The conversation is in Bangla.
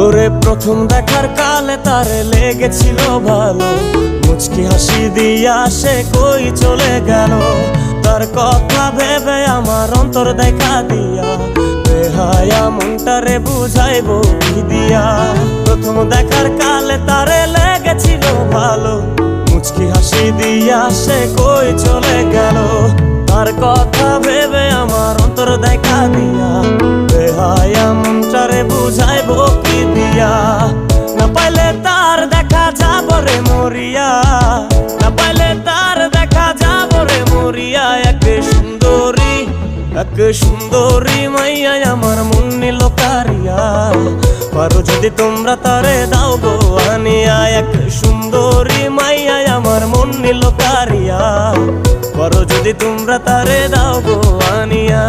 ওরে প্রথম দেখার কালে তারে লেগেছিল ভালো, মুচকি হাসি দিয়া সে কই চলে গেল। তার কথা ভেবে আমার অন্তর দেখা দিয়া, বেহায়া মনটারে বুঝাইবো কি দিয়া। প্রথম দেখার কালে তারে লেগেছিল ভালো, মুচকি হাসি দিয়া সে কই চলে গেল। তার কথা ভেবে আমার অন্তর দেখা দিয়া, বেহায়া মনটারে বুঝাইবো কি দিয়া। না পাইলে তার দেখা যাব রে মরিয়া, না পাইলে তার দেখা যাব রে মরিয়া। এক সুন্দরী মাইয়া আমার মন নিল কারিয়া, পারো যদি তোমরা তারে দাও গো আনিয়া। এক সুন্দরী মাইয়া আমার মন নিল কারিয়া, পারো যদি তোমরা তারে দাও গো আনিয়া।